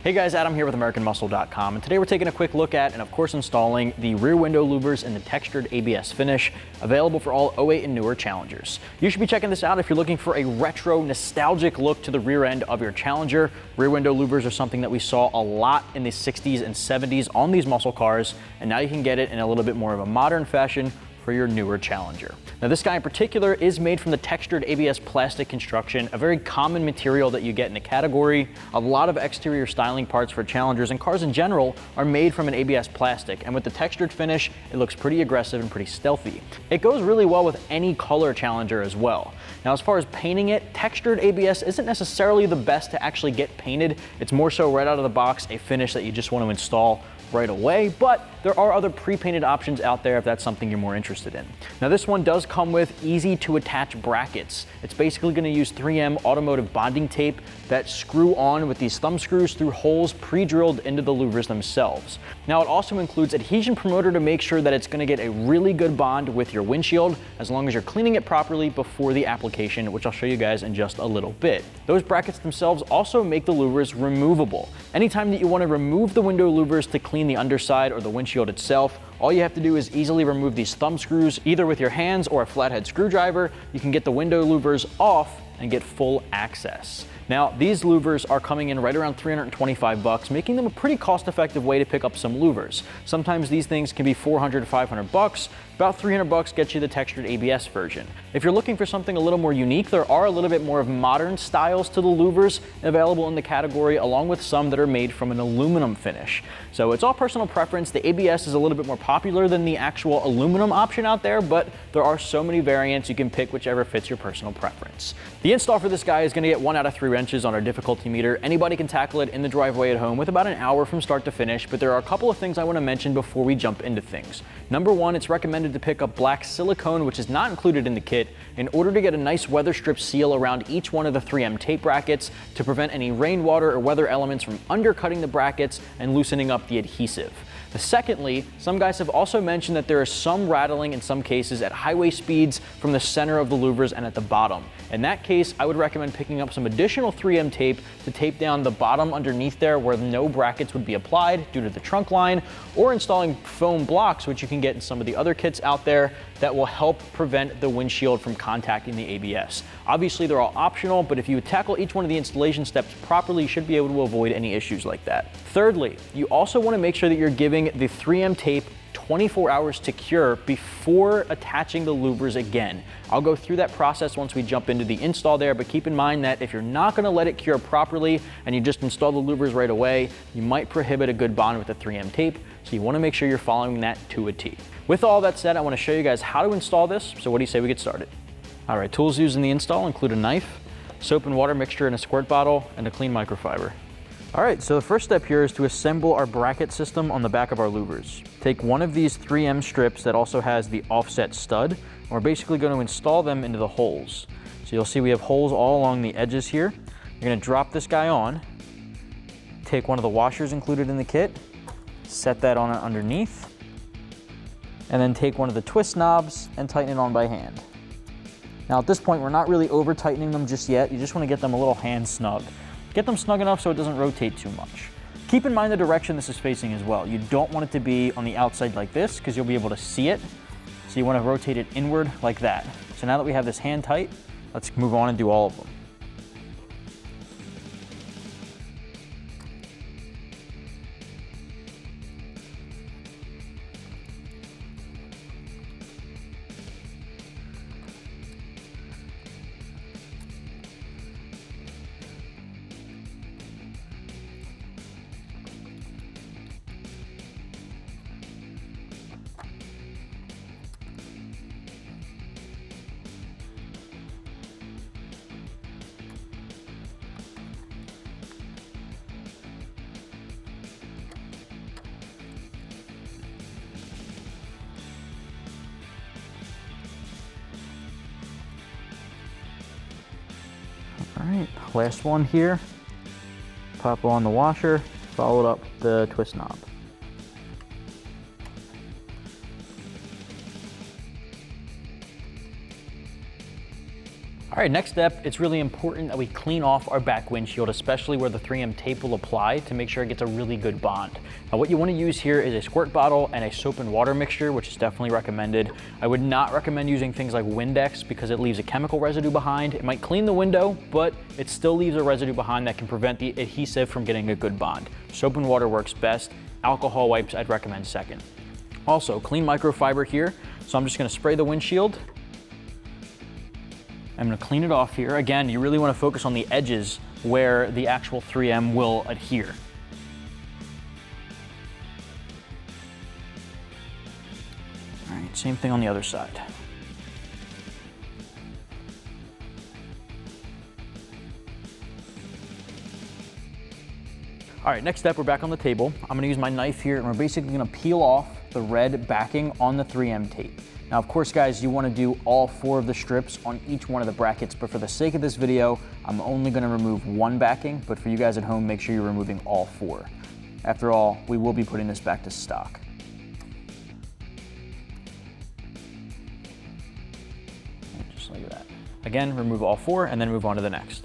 Hey guys, Adam here with AmericanMuscle.com, and today we're taking a quick look at and of course installing the rear window louvers in the textured ABS finish, available for all 08 and newer Challengers. You should be checking this out if you're looking for a retro, nostalgic look to the rear end of your Challenger. Rear window louvers are something that we saw a lot in the 60s and 70s on these muscle cars, and now you can get it in a little bit more of a modern fashion for your newer Challenger. Now this guy in particular is made from the textured ABS plastic construction, a very common material that you get in the category. A lot of exterior styling parts for Challengers and cars in general are made from an ABS plastic, and with the textured finish, it looks pretty aggressive and pretty stealthy. It goes really well with any color Challenger as well. Now as far as painting it, textured ABS isn't necessarily the best to actually get painted. It's more so right out of the box a finish that you just want to install right away, but there are other pre-painted options out there if that's something you're more interested in. Now this one does come with easy to attach brackets. It's basically going to use 3M automotive bonding tape that screw on with these thumb screws through holes pre-drilled into the louvers themselves. Now it also includes adhesion promoter to make sure that it's going to get a really good bond with your windshield as long as you're cleaning it properly before the application, which I'll show you guys in just a little bit. Those brackets themselves also make the louvers removable. Anytime that you want to remove the window louvers to clean the underside or the windshield itself, all you have to do is easily remove these thumb screws, either with your hands or a flathead screwdriver. You can get the window louvers off and get full access. Now, these louvers are coming in right around 325 bucks, making them a pretty cost-effective way to pick up some louvers. Sometimes these things can be 400 to 500 bucks. About 300 bucks gets you the textured ABS version. If you're looking for something a little more unique, there are a little bit more of modern styles to the louvers available in the category, along with some that are made from an aluminum finish. So it's all personal preference. The ABS is a little bit more popular than the actual aluminum option out there, but there are so many variants, you can pick whichever fits your personal preference. The install for this guy is going to get 1 out of 3 wrenches on our difficulty meter. Anybody can tackle it in the driveway at home with about an hour from start to finish, but there are a couple of things I want to mention before we jump into things. Number one, it's recommended to pick up black silicone, which is not included in the kit, in order to get a nice weather strip seal around each one of the 3M tape brackets to prevent any rainwater or weather elements from undercutting the brackets and loosening up the adhesive. Secondly, some guys have also mentioned that there is some rattling in some cases at highway speeds from the center of the louvers and at the bottom. In that case, I would recommend picking up some additional 3M tape to tape down the bottom underneath there where no brackets would be applied due to the trunk line, or installing foam blocks, which you can get in some of the other kits out there that will help prevent the windshield from contacting the ABS. Obviously, they're all optional, but if you tackle each one of the installation steps properly, you should be able to avoid any issues like that. Thirdly, you also want to make sure that you're giving the 3M tape 24 hours to cure before attaching the louvers again. I'll go through that process once we jump into the install there, but keep in mind that if you're not going to let it cure properly and you just install the louvers right away, you might prohibit a good bond with the 3M tape, so you want to make sure you're following that to a T. With all that said, I want to show you guys how to install this, so what do you say we get started? All right, tools used in the install include a knife, soap and water mixture in a squirt bottle, and a clean microfiber. All right, so the first step here is to assemble our bracket system on the back of our louvers. Take one of these 3M strips that also has the offset stud, and we're basically going to install them into the holes. So you'll see we have holes all along the edges here. You're going to drop this guy on, take one of the washers included in the kit, set that on underneath, and then take one of the twist knobs and tighten it on by hand. Now at this point, we're not really over tightening them just yet. You just want to get them a little hand snug. Get them snug enough so it doesn't rotate too much. Keep in mind the direction this is facing as well. You don't want it to be on the outside like this because you'll be able to see it. So you want to rotate it inward like that. So now that we have this hand tight, let's move on and do all of them. All right, last one here. Pop on the washer, followed up the twist knob. All right, next step, it's really important that we clean off our back windshield, especially where the 3M tape will apply, to make sure it gets a really good bond. Now what you want to use here is a squirt bottle and a soap and water mixture, which is definitely recommended. I would not recommend using things like Windex because it leaves a chemical residue behind. It might clean the window, but it still leaves a residue behind that can prevent the adhesive from getting a good bond. Soap and water works best. Alcohol wipes I'd recommend second. Also, clean microfiber here. So I'm just going to spray the windshield. I'm going to clean it off here. Again, you really want to focus on the edges where the actual 3M will adhere. All right, same thing on the other side. All right, next step, we're back on the table. I'm going to use my knife here, and we're basically going to peel off the red backing on the 3M tape. Now, of course, guys, you want to do all 4 of the strips on each one of the brackets, but for the sake of this video, I'm only going to remove 1 backing, but for you guys at home, make sure you're removing all 4. After all, we will be putting this back to stock. Just like that. Again, remove all 4 and then move on to the next.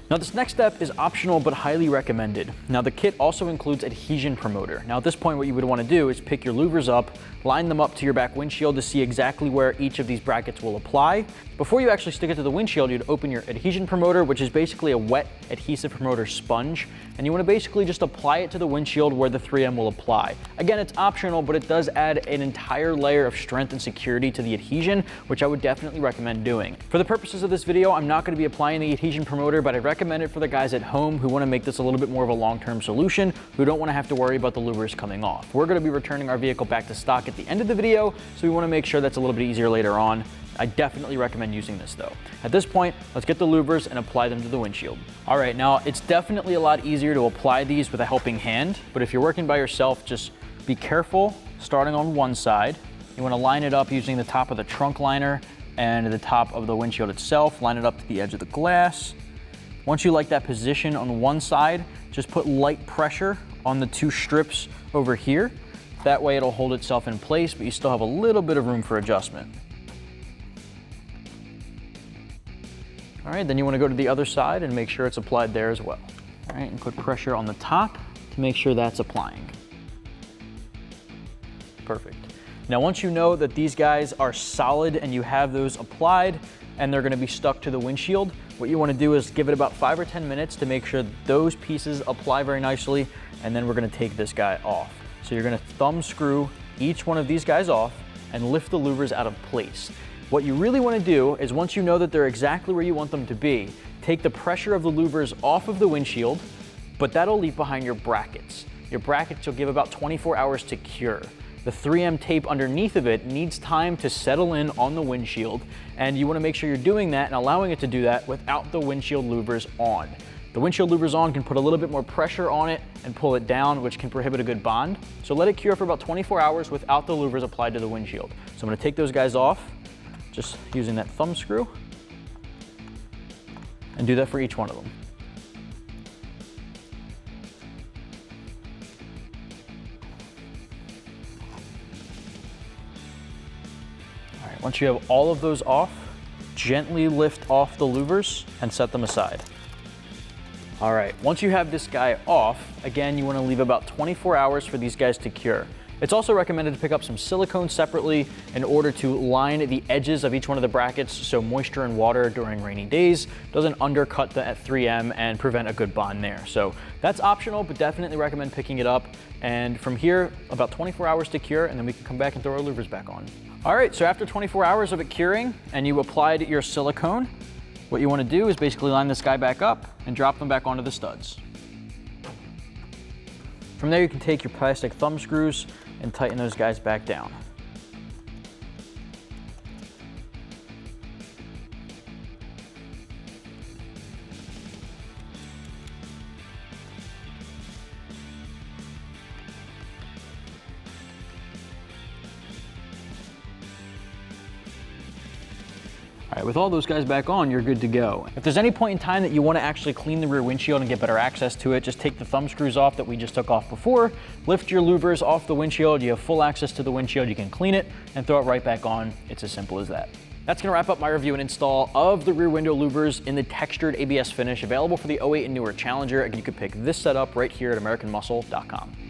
Now this next step is optional but highly recommended. Now the kit also includes adhesion promoter. Now at this point what you would want to do is pick your louvers up, line them up to your back windshield to see exactly where each of these brackets will apply. Before you actually stick it to the windshield, you'd open your adhesion promoter, which is basically a wet adhesive promoter sponge, and you want to basically just apply it to the windshield where the 3M will apply. Again, it's optional, but it does add an entire layer of strength and security to the adhesion, which I would definitely recommend doing. For the purposes of this video, I'm not going to be applying the adhesion promoter, but I recommend it for the guys at home who want to make this a little bit more of a long-term solution, who don't want to have to worry about the louvers coming off. We're going to be returning our vehicle back to stock at the end of the video, so we want to make sure that's a little bit easier later on. I definitely recommend using this though. At this point, let's get the louvers and apply them to the windshield. All right, now it's definitely a lot easier to apply these with a helping hand, but if you're working by yourself, just be careful starting on one side. You want to line it up using the top of the trunk liner and the top of the windshield itself. Line it up to the edge of the glass. Once you like that position on one side, just put light pressure on the 2 strips over here. That way it'll hold itself in place, but you still have a little bit of room for adjustment. All right, then you want to go to the other side and make sure it's applied there as well. All right, and put pressure on the top to make sure that's applying. Perfect. Now, once you know that these guys are solid and you have those applied and they're going to be stuck to the windshield, what you want to do is give it about 5 or 10 minutes to make sure those pieces apply very nicely, and then we're going to take this guy off. So you're going to thumb screw each one of these guys off and lift the louvers out of place. What you really want to do is, once you know that they're exactly where you want them to be, take the pressure of the louvers off of the windshield, but that'll leave behind your brackets. Your brackets will give about 24 hours to cure. The 3M tape underneath of it needs time to settle in on the windshield, and you want to make sure you're doing that and allowing it to do that without the windshield louvers on. The windshield louvers on can put a little bit more pressure on it and pull it down, which can prohibit a good bond. So let it cure for about 24 hours without the louvers applied to the windshield. So I'm going to take those guys off, just using that thumb screw, and do that for each one of them. All right, once you have all of those off, gently lift off the louvers and set them aside. All right, once you have this guy off, again, you want to leave about 24 hours for these guys to cure. It's also recommended to pick up some silicone separately in order to line the edges of each one of the brackets so moisture and water during rainy days doesn't undercut the 3M and prevent a good bond there. So that's optional, but definitely recommend picking it up. And from here, about 24 hours to cure, and then we can come back and throw our louvers back on. All right, so after 24 hours of it curing and you applied your silicone, what you want to do is basically line this guy back up and drop them back onto the studs. From there, you can take your plastic thumb screws and tighten those guys back down. All right, with all those guys back on, you're good to go. If there's any point in time that you want to actually clean the rear windshield and get better access to it, just take the thumb screws off that we just took off before, lift your louvers off the windshield, you have full access to the windshield, you can clean it and throw it right back on. It's as simple as that. That's going to wrap up my review and install of the rear window louvers in the textured ABS finish, available for the 08 and newer Challenger. And you can pick this setup right here at AmericanMuscle.com.